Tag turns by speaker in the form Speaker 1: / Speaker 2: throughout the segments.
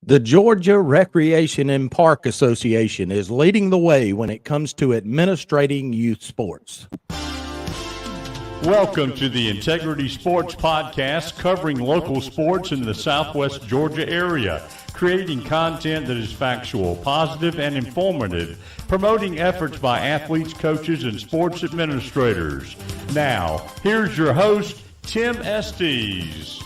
Speaker 1: The Georgia Recreation and Park Association is leading the way when it comes to administrating youth sports.
Speaker 2: Welcome to the Integrity Sports Podcast, covering local sports in the Southwest Georgia area, creating content that is factual, positive, and informative, promoting efforts by athletes, coaches, and sports administrators. Now, here's your host, Tim Estes.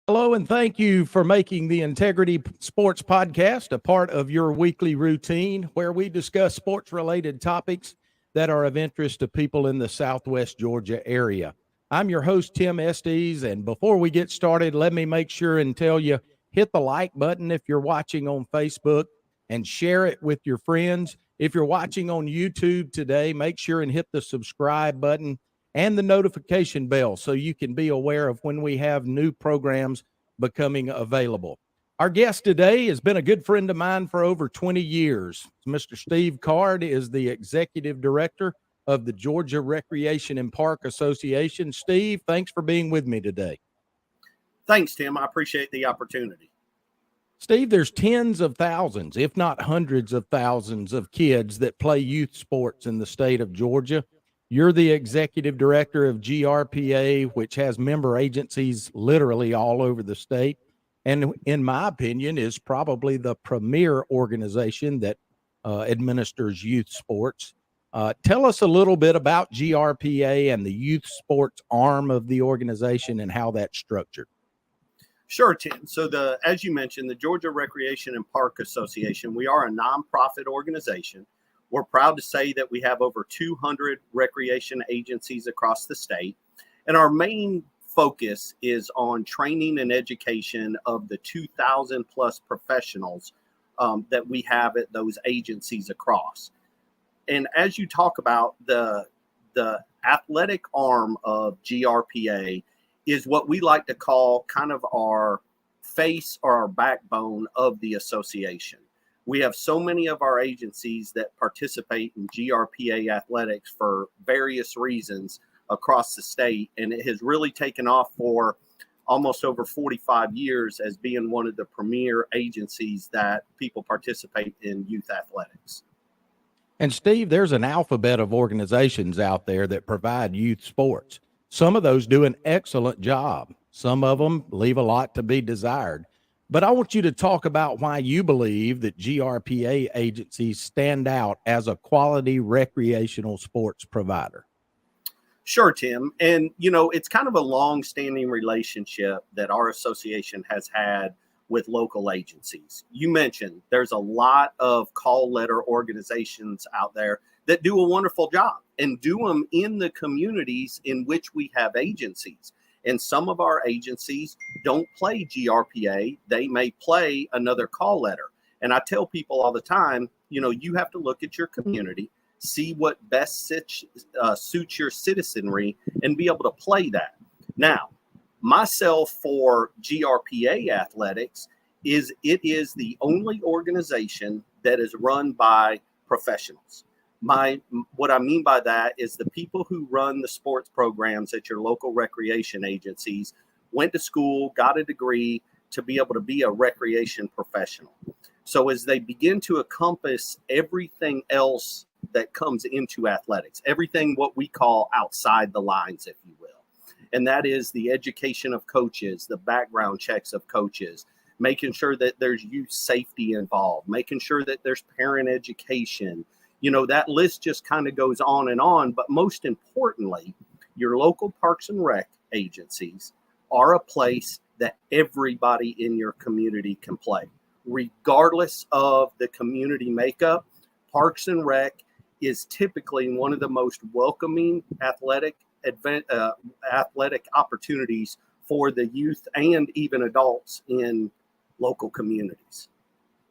Speaker 1: Hello, and thank you for making the Integrity Sports Podcast a part of your weekly routine where we discuss sports-related topics that are of interest to people in the Southwest Georgia area. I'm your host, Tim Estes, and before we get started, let me make sure and tell you, hit the like button if you're watching on Facebook and share it with your friends. If you're watching on YouTube today, make sure and hit the subscribe button and the notification bell so you can be aware of when we have new programs becoming available. Our guest today has been a good friend of mine for over 20 years. Mr. Steve Card is the executive director of the Georgia Recreation and Park Association. Steve, thanks for being with me today.
Speaker 3: Thanks, Tim. I appreciate the opportunity.
Speaker 1: Steve, there's tens of thousands, if not hundreds of thousands of kids that play youth sports in the state of Georgia. You're the executive director of GRPA, which has member agencies literally all over the state. And in my opinion, is probably the premier organization that administers youth sports. Tell us a little bit about GRPA and the youth sports arm of the organization and how that's structured.
Speaker 3: Sure, Tim. So as you mentioned, the Georgia Recreation and Park Association, we are a nonprofit organization. We're proud to say that we have over 200 recreation agencies across the state, and our main focus is on training and education of the 2,000 plus professionals that we have at those agencies across. And as you talk about, the athletic arm of GRPA is what we like to call kind of our face or our backbone of the association. We have so many of our agencies that participate in GRPA athletics for various reasons across the state, and it has really taken off for almost over 45 years as being one of the premier agencies that people participate in youth athletics.
Speaker 1: And Steve, there's an alphabet of organizations out there that provide youth sports. Some of those do an excellent job. Some of them leave a lot to be desired. But I want you to talk about why you believe that GRPA agencies stand out as a quality recreational sports provider.
Speaker 3: Sure, Tim. And, it's kind of a long-standing relationship that our association has had with local agencies. You mentioned there's a lot of call letter organizations out there that do a wonderful job and do them in the communities in which we have agencies. And some of our agencies don't play GRPA. They may play another call letter. And I tell people all the time, you have to look at your community, see what best suits your citizenry, and be able to play that. Now, myself for GRPA athletics it is the only organization that is run by professionals. What I mean by that is the people who run the sports programs at your local recreation agencies went to school, got a degree to be able to be a recreation professional. So as they begin to encompass everything else that comes into athletics, everything what we call outside the lines, if you will, and that is the education of coaches, the background checks of coaches, making sure that there's youth safety involved, making sure that there's parent education. That list just kind of goes on, but most importantly, your local parks and rec agencies are a place that everybody in your community can play. Regardless of the community makeup, Parks and Rec is typically one of the most welcoming athletic opportunities for the youth and even adults in local communities.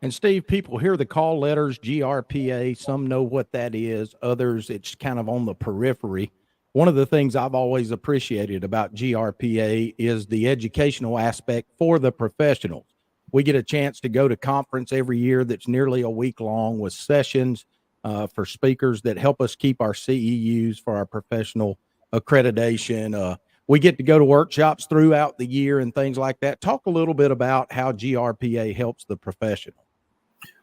Speaker 1: And Steve, people hear the call letters, GRPA, some know what that is, others it's kind of on the periphery. One of the things I've always appreciated about GRPA is the educational aspect for the professionals. We get a chance to go to conference every year that's nearly a week long with sessions for speakers that help us keep our CEUs for our professional accreditation. we get to go to workshops throughout the year and things like that. Talk a little bit about how GRPA helps the professional.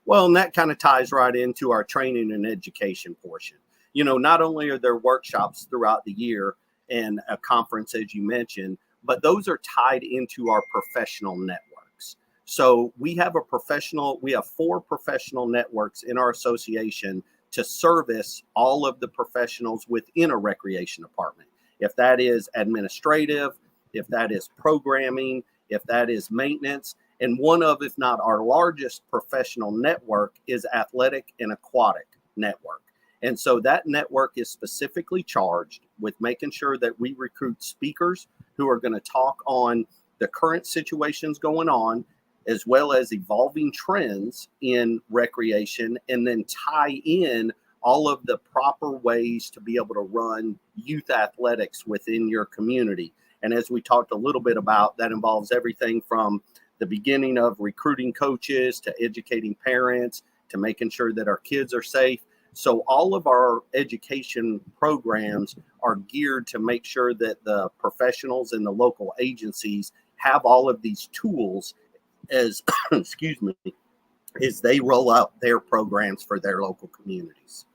Speaker 3: Well, and that kind of ties right into our training and education portion. Not only are there workshops throughout the year and a conference, as you mentioned, but those are tied into our professional networks. So we have 4 professional networks in our association to service all of the professionals within a recreation department. If that is administrative, if that is programming, if that is maintenance, and one of, if not our largest professional network is athletic and aquatic network. And so that network is specifically charged with making sure that we recruit speakers who are going to talk on the current situations going on, as well as evolving trends in recreation, and then tie in all of the proper ways to be able to run youth athletics within your community. And as we talked a little bit about, that involves everything from the beginning of recruiting coaches to educating parents to making sure that our kids are safe. So all of our education programs are geared to make sure that the professionals in the local agencies have all of these tools as, excuse me, as they roll out their programs for their local communities.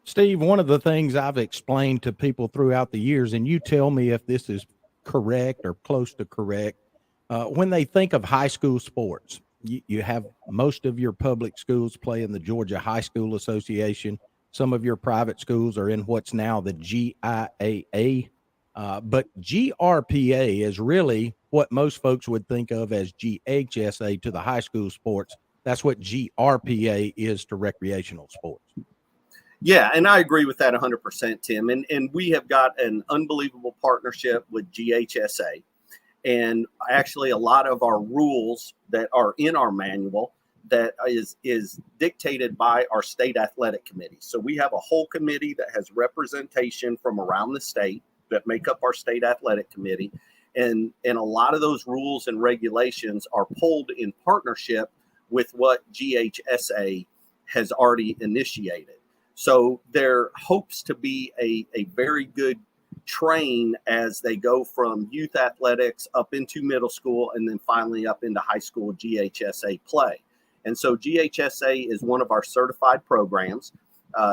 Speaker 1: Steve, one of the things I've explained to people throughout the years, and you tell me if this is correct or close to correct, when they think of high school sports, you have most of your public schools play in the Georgia High School Association. Some of your private schools are in what's now the GIAA. But GRPA is really what most folks would think of as GHSA to the high school sports. That's what GRPA is to recreational sports.
Speaker 3: Yeah, and I agree with that 100%, Tim. And we have got an unbelievable partnership with GHSA. And actually, a lot of our rules that are in our manual that is dictated by our state athletic committee. So we have a whole committee that has representation from around the state that make up our state athletic committee. And a lot of those rules and regulations are pulled in partnership with what GHSA has already initiated. So there hopes to be a very good train as they go from youth athletics up into middle school and then finally up into high school GHSA play. And so GHSA is one of our certified programs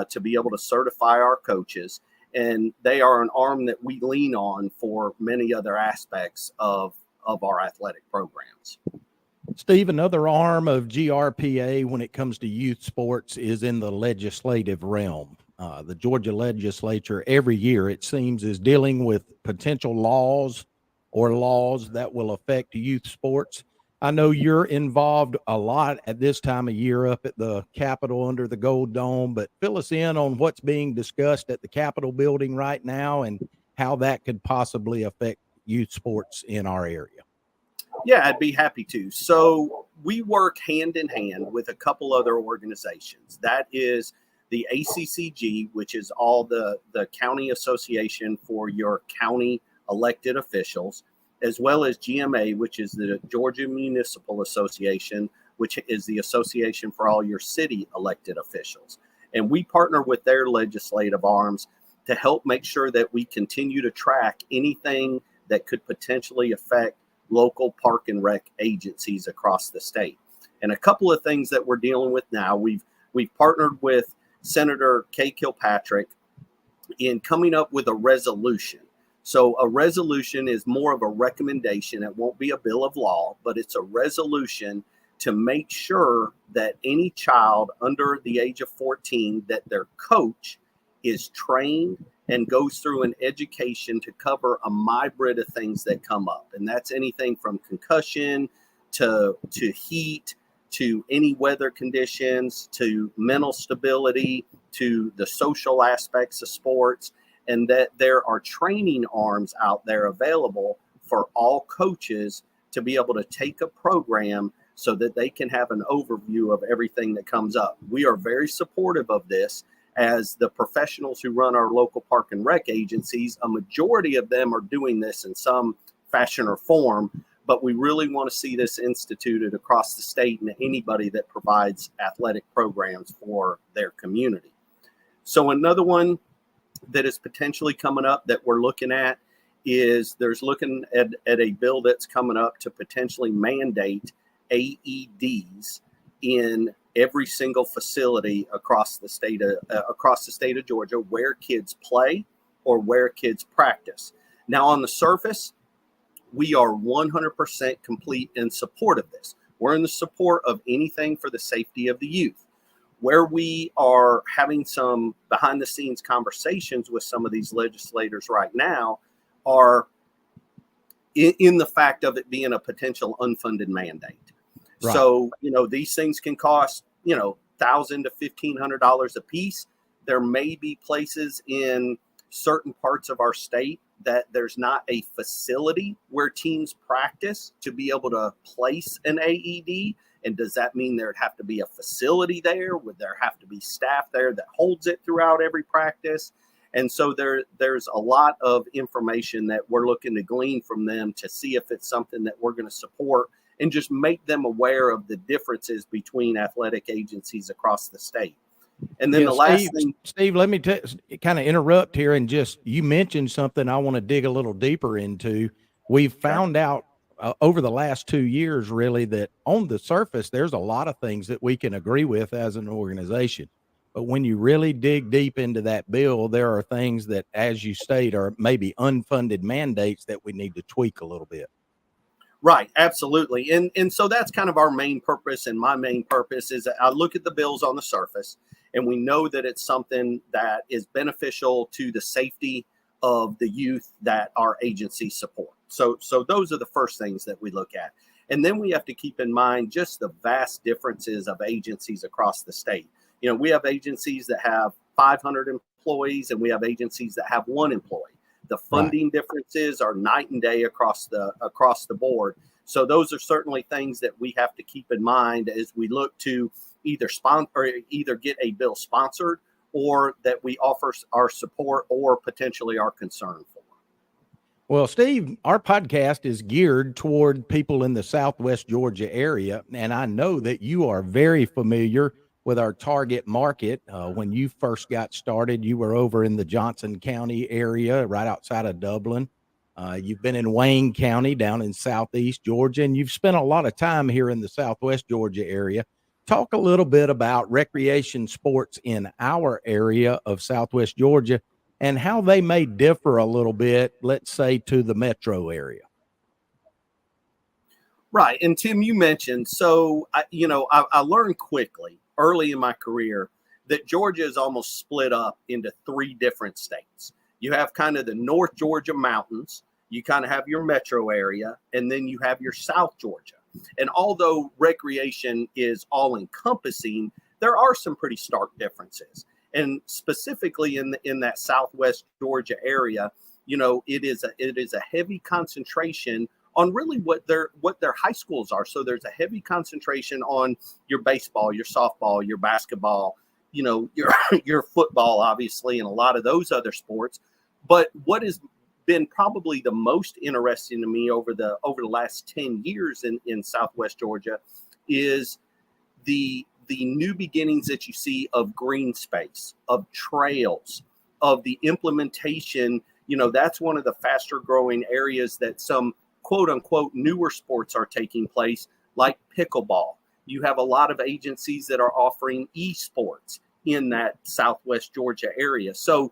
Speaker 3: to be able to certify our coaches. And they are an arm that we lean on for many other aspects of our athletic programs.
Speaker 1: Steve, another arm of GRPA when it comes to youth sports is in the legislative realm. The Georgia legislature every year, it seems, is dealing with potential laws that will affect youth sports. I know you're involved a lot at this time of year up at the Capitol under the Gold Dome, but fill us in on what's being discussed at the Capitol building right now and how that could possibly affect youth sports in our area.
Speaker 3: Yeah, I'd be happy to. So we work hand in hand with a couple other organizations. That is the ACCG, which is all the county association for your county elected officials, as well as GMA, which is the Georgia Municipal Association, which is the association for all your city elected officials. And we partner with their legislative arms to help make sure that we continue to track anything that could potentially affect local park and rec agencies across the state. And a couple of things that we're dealing with now, we've partnered with Senator Kay Kilpatrick in coming up with a resolution. So a resolution is more of a recommendation. It won't be a bill of law, but it's a resolution to make sure that any child under the age of 14, that their coach is trained and goes through an education to cover a myriad of things that come up. And that's anything from concussion to heat, to any weather conditions, to mental stability, to the social aspects of sports, and that there are training arms out there available for all coaches to be able to take a program so that they can have an overview of everything that comes up. We are very supportive of this, as the professionals who run our local park and rec agencies, a majority of them are doing this in some fashion or form, but we really want to see this instituted across the state and anybody that provides athletic programs for their community. So another one that is potentially coming up that we're looking at is there's looking at a bill that's coming up to potentially mandate AEDs in every single facility across the state of Georgia where kids play or where kids practice. Now, on the surface, we are 100% complete in support of this. We're in the support of anything for the safety of the youth. Where we are having some behind the scenes conversations with some of these legislators right now are in the fact of it being a potential unfunded mandate. Right. So, these things can cost, $1,000 to $1,500 a piece. There may be places in certain parts of our state that there's not a facility where teams practice to be able to place an AED. And does that mean there'd have to be a facility there? Would there have to be staff there that holds it throughout every practice? And so there's a lot of information that we're looking to glean from them to see if it's something that we're going to support and just make them aware of the differences between athletic agencies across the state. And then the last thing,
Speaker 1: Steve, let me kind of interrupt here and you mentioned something I want to dig a little deeper into. We've found out over the last 2 years, really, that on the surface, there's a lot of things that we can agree with as an organization. But when you really dig deep into that bill, there are things that, as you state, are maybe unfunded mandates that we need to tweak a little bit.
Speaker 3: Right, absolutely. And so that's kind of our main purpose. And my main purpose is that I look at the bills on the surface and we know that it's something that is beneficial to the safety of the youth that our agencies support. So those are the first things that we look at. And then we have to keep in mind just the vast differences of agencies across the state. We have agencies that have 500 employees and we have agencies that have 1 employee. The funding differences are night and day across the board. So those are certainly things that we have to keep in mind as we look to either get a bill sponsored or that we offer our support or potentially our concern for.
Speaker 1: Well, Steve, our podcast is geared toward people in the Southwest Georgia area, and I know that you are very familiar with our target market. When you first got started, you were over in the Johnson County area, right outside of Dublin. You've been in Wayne County down in Southeast Georgia, and you've spent a lot of time here in the Southwest Georgia area. Talk a little bit about recreation sports in our area of Southwest Georgia and how they may differ a little bit, let's say, to the metro area.
Speaker 3: Right. And Tim, you mentioned, so, I learned quickly early in my career that Georgia is almost split up into 3 different states. You have kind of the North Georgia mountains, you kind of have your metro area, and then you have your South Georgia. And although recreation is all encompassing, there are some pretty stark differences. And specifically in that Southwest Georgia area, it is a heavy concentration on really what their high schools are. So there's a heavy concentration on your baseball, your softball, your basketball, your football, obviously, and a lot of those other sports. But what has been probably the most interesting to me over the last 10 years in Southwest Georgia is the new beginnings that you see of green space, of trails, of the implementation. That's one of the faster growing areas that some quote unquote newer sports are taking place, like pickleball. You have a lot of agencies that are offering esports in that Southwest Georgia area. So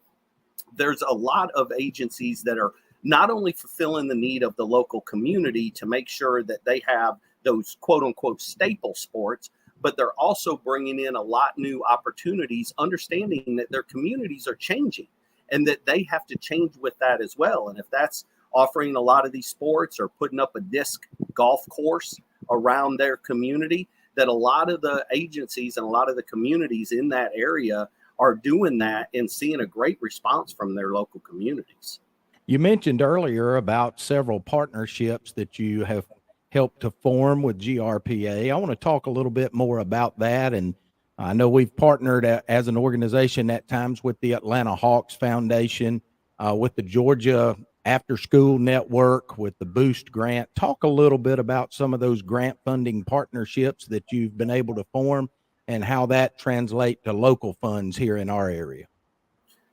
Speaker 3: there's a lot of agencies that are not only fulfilling the need of the local community to make sure that they have those quote unquote staple sports, but they're also bringing in a lot new opportunities, understanding that their communities are changing and that they have to change with that as well. And if that's offering a lot of these sports or putting up a disc golf course around their community, that a lot of the agencies and a lot of the communities in that area are doing that and seeing a great response from their local communities.
Speaker 1: You mentioned earlier about several partnerships that you have helped to form with GRPA. I want to talk a little bit more about that. And I know we've partnered as an organization at times with the Atlanta Hawks Foundation, with the Georgia After School Network, with the Boost Grant. Talk a little bit about some of those grant funding partnerships that you've been able to form and how that translate to local funds here in our area.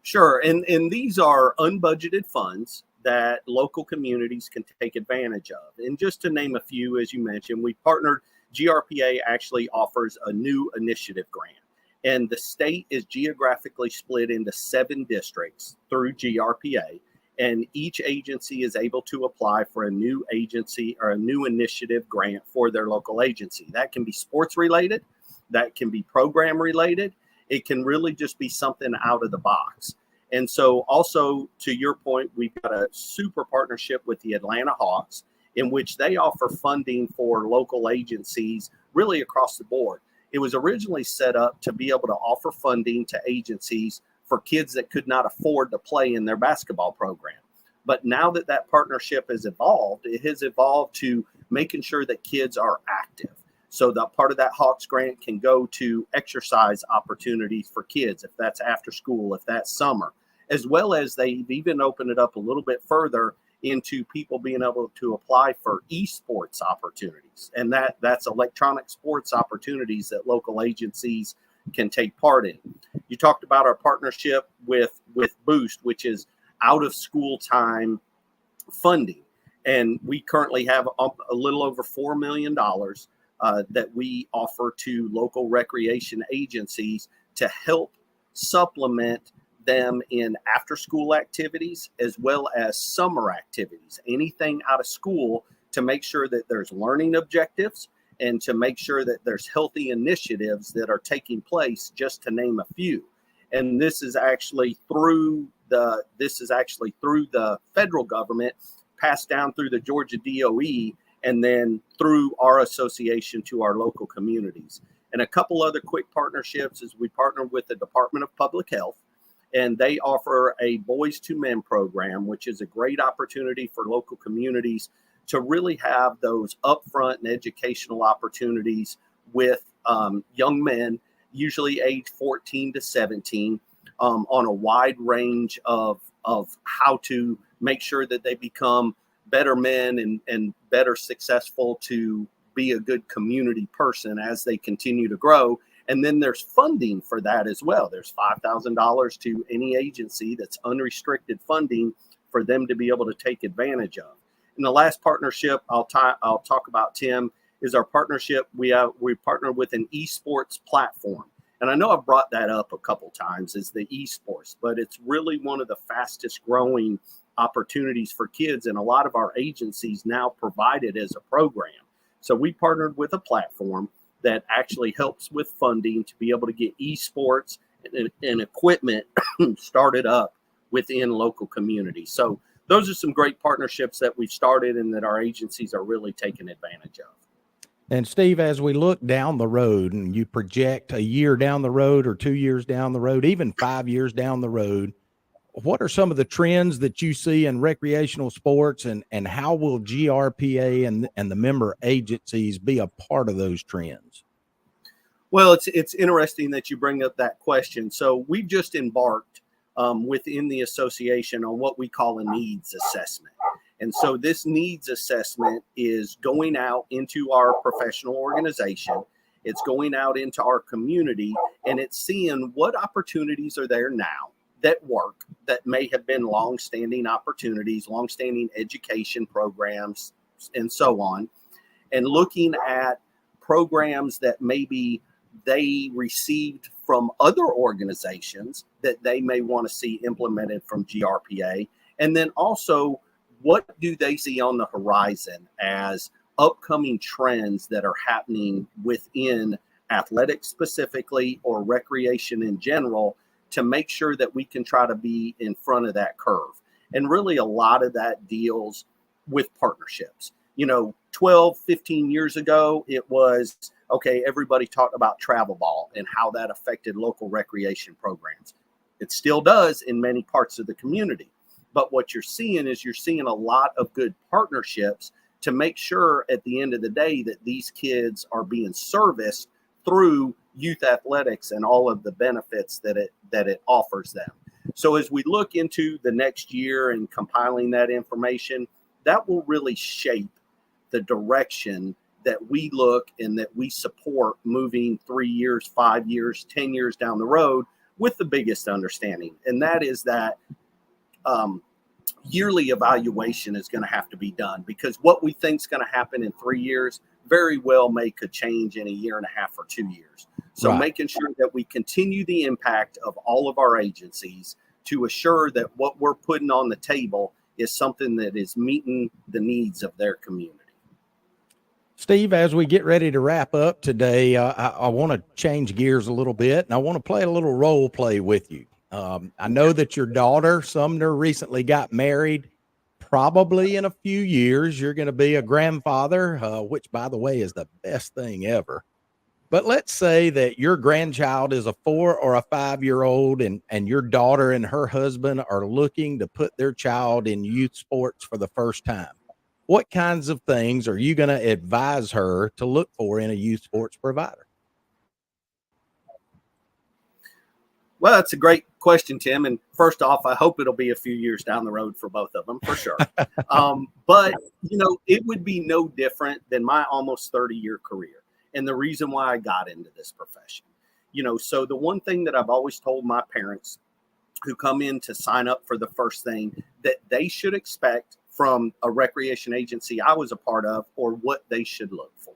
Speaker 3: Sure. And these are unbudgeted funds that local communities can take advantage of. And just to name a few, as you mentioned, we partnered. GRPA actually offers a new initiative grant, and the state is geographically split into 7 districts through GRPA, and each agency is able to apply for a new agency or a new initiative grant for their local agency. That can be sports related, that can be program related, it can really just be something out of the box. And so also, to your point, we've got a super partnership with the Atlanta Hawks, in which they offer funding for local agencies really across the board. It was originally set up to be able to offer funding to agencies for kids that could not afford to play in their basketball program. But now that that partnership has evolved, it has evolved to making sure that kids are active. So that part of that Hawks grant can go to exercise opportunities for kids, if that's after school, if that's summer, as well as they've even opened it up a little bit further into people being able to apply for esports opportunities. And that's electronic sports opportunities that local agencies can take part in. You talked about our partnership with Boost, which is out of school time funding. And we currently have a little over $4 million that we offer to local recreation agencies to help supplement them in after school activities as well as summer activities, anything out of school, to make sure that there's learning objectives and to make sure that there's healthy initiatives that are taking place, just to name a few. And this is actually through the federal government, passed down through the Georgia DOE, and then through our association to our local communities. And a couple other quick partnerships is we partner with the Department of Public Health, and they offer a Boys to Men program, which is a great opportunity for local communities to really have those upfront and educational opportunities with young men, usually age 14 to 17, on a wide range of how to make sure that they become better men and better successful to be a good community person as they continue to grow. And then there's funding for that as well. There's $5,000 to any agency that's unrestricted funding for them to be able to take advantage of. And the last partnership I'll talk about, Tim, is our partnership. We partnered with an esports platform. And I know I've brought that up a couple times, is the esports, but it's really one of the fastest growing opportunities for kids. And a lot of our agencies now provide it as a program. So we partnered with a platform that actually helps with funding to be able to get esports and equipment started up within local communities. So those are some great partnerships that we've started and that our agencies are really taking advantage of.
Speaker 1: And Steve, as we look down the road and you project a year down the road or 2 years down the road, even 5 years down the road, what are some of the trends that you see in recreational sports, and how will GRPA and the member agencies be a part of those trends?
Speaker 3: Well, it's interesting that you bring up that question. So we've just embarked within the association on what we call a needs assessment. And so this needs assessment is going out into our professional organization. It's going out into our community, and it's seeing what opportunities are there now that work, that may have been longstanding opportunities, longstanding education programs, and so on, and looking at programs that maybe they received from other organizations that they may want to see implemented from GRPA. And then also, what do they see on the horizon as upcoming trends that are happening within athletics specifically or recreation in general, to make sure that we can try to be in front of that curve. And really a lot of that deals with partnerships. 12, 15 years ago, it was, okay, everybody talked about travel ball and how that affected local recreation programs. It still does in many parts of the community. But what you're seeing is a lot of good partnerships to make sure at the end of the day that these kids are being serviced through youth athletics and all of the benefits that it offers them. So as we look into the next year and compiling that information, that will really shape the direction that we look and that we support moving 3 years, 5 years, 10 years down the road, with the biggest understanding. And that is that yearly evaluation is going to have to be done, because what we think is going to happen in 3 years very well make a change in a year and a half or 2 years. So
Speaker 1: Right.
Speaker 3: making sure that we continue the impact of all of our agencies to assure that what we're putting on the table is something that is meeting the needs of their community.
Speaker 1: Steve, as we get ready to wrap up today, I want to change gears a little bit, and I want to play a little role play with you. I know that your daughter, Sumner, recently got married. Probably in a few years, you're going to be a grandfather, which, by the way, is the best thing ever. But let's say that your grandchild is a 4 or a 5-year-old, and your daughter and her husband are looking to put their child in youth sports for the first time. What kinds of things are you going to advise her to look for in a youth sports provider?
Speaker 3: Well, that's a great question, Tim. And first off, I hope it'll be a few years down the road for both of them, for sure. But, it would be no different than my almost 30-year career. And the reason why I got into this profession, so the one thing that I've always told my parents who come in to sign up for the first thing that they should expect from a recreation agency I was a part of, or what they should look for.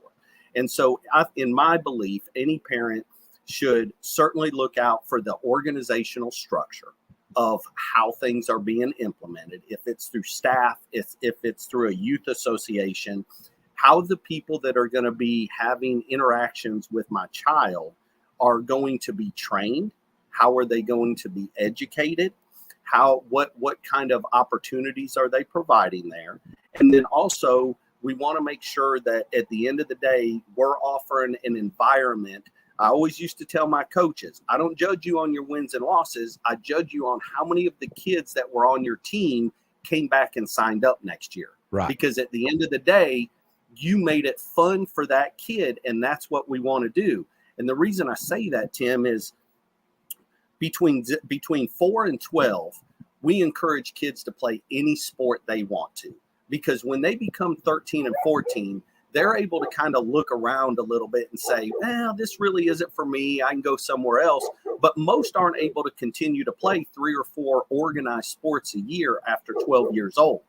Speaker 3: And so in my belief, any parent should certainly look out for the organizational structure of how things are being implemented. If it's through staff, if it's through a youth association, how the people that are going to be having interactions with my child are going to be trained. How are they going to be educated? What kind of opportunities are they providing there? And then also, we want to make sure that at the end of the day, we're offering an environment. I always used to tell my coaches, I don't judge you on your wins and losses. I judge you on how many of the kids that were on your team came back and signed up next year.
Speaker 1: Right.
Speaker 3: Because at the end of the day, you made it fun for that kid, and that's what we want to do. And the reason I say that, Tim, is between 4 and 12, we encourage kids to play any sport they want to, because when they become 13 and 14, they're able to kind of look around a little bit and say, well, this really isn't for me. I can go somewhere else. But most aren't able to continue to play 3 or 4 organized sports a year after 12 years old.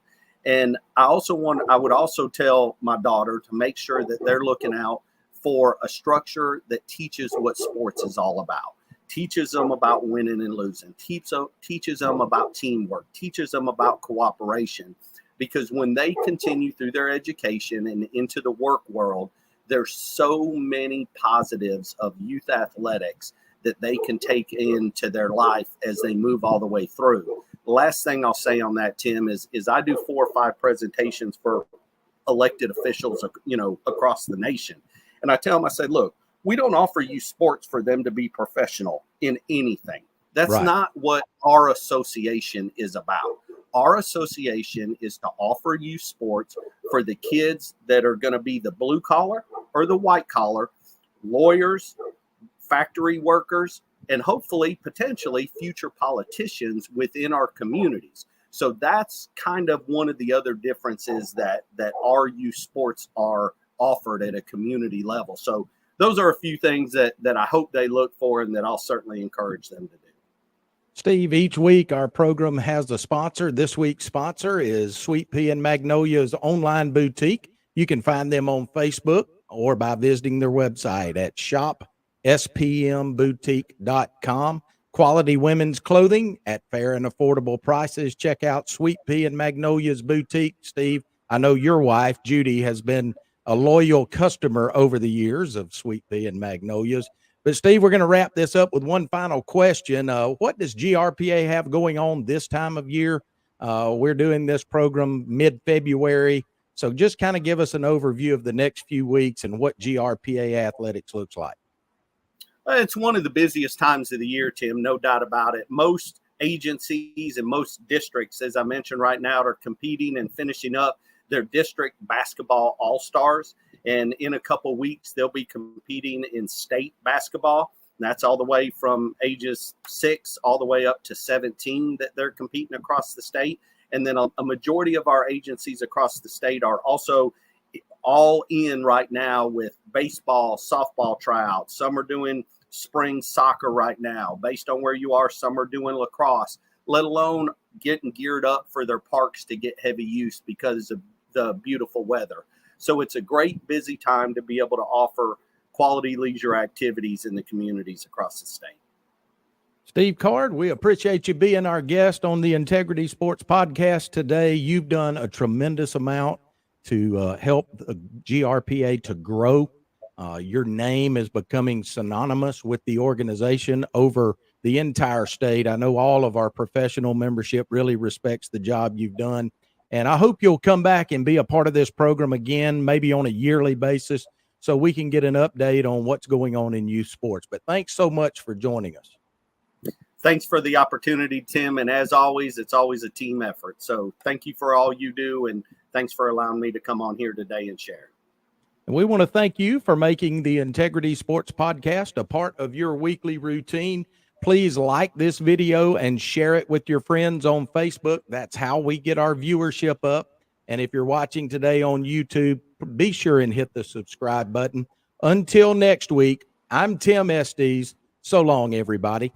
Speaker 3: And I would also tell my daughter to make sure that they're looking out for a structure that teaches what sports is all about. Teaches them about winning and losing, teaches them about teamwork, teaches them about cooperation. Because when they continue through their education and into the work world, there's so many positives of youth athletics that they can take into their life as they move all the way through. The last thing I'll say on that, Tim, is I do 4 or 5 presentations for elected officials, across the nation. And I tell them, I say, look, we don't offer you sports for them to be professional in anything. That's
Speaker 1: Right.
Speaker 3: not what our association is about. Our association is to offer you sports for the kids that are going to be the blue collar or the white collar, lawyers, factory workers, and hopefully, potentially, future politicians within our communities. So that's kind of one of the other differences that our youth sports are offered at a community level. So those are a few things that I hope they look for, and that I'll certainly encourage them to do.
Speaker 1: Steve, each week our program has a sponsor. This week's sponsor is Sweet Pea and Magnolia's online boutique. You can find them on Facebook or by visiting their website at shopspmboutique.com. Quality women's clothing at fair and affordable prices. Check out Sweet Pea and Magnolia's boutique. Steve, I know your wife, Judy, has been a loyal customer over the years of Sweet Pea and Magnolia's. But, Steve, we're going to wrap this up with one final question. What does GRPA have going on this time of year? We're doing this program mid-February. So just kind of give us an overview of the next few weeks and what GRPA athletics looks like.
Speaker 3: It's one of the busiest times of the year, Tim, no doubt about it. Most agencies and most districts, as I mentioned right now, are competing and finishing up their district basketball all-stars. And in a couple weeks, they'll be competing in state basketball. And that's all the way from ages 6 all the way up to 17 that they're competing across the state. And then a majority of our agencies across the state are also all in right now with baseball, softball tryouts. Some are doing spring soccer right now. Based on where you are, some are doing lacrosse, let alone getting geared up for their parks to get heavy use because of the beautiful weather. So it's a great busy time to be able to offer quality leisure activities in the communities across the state.
Speaker 1: Steve Card, we appreciate you being our guest on the Integrity Sports Podcast today. You've done a tremendous amount to help the GRPA to grow. Your name is becoming synonymous with the organization over the entire state. I know all of our professional membership really respects the job you've done. And I hope you'll come back and be a part of this program again, maybe on a yearly basis, so we can get an update on what's going on in youth sports. But thanks so much for joining us.
Speaker 3: Thanks for the opportunity, Tim. And as always, it's always a team effort. So thank you for all you do. And thanks for allowing me to come on here today and share.
Speaker 1: And we want to thank you for making the Integrity Sports Podcast a part of your weekly routine. Please like this video and share it with your friends on Facebook. That's how we get our viewership up. And if you're watching today on YouTube, be sure and hit the subscribe button. Until next week, I'm Tim Estes. So long, everybody.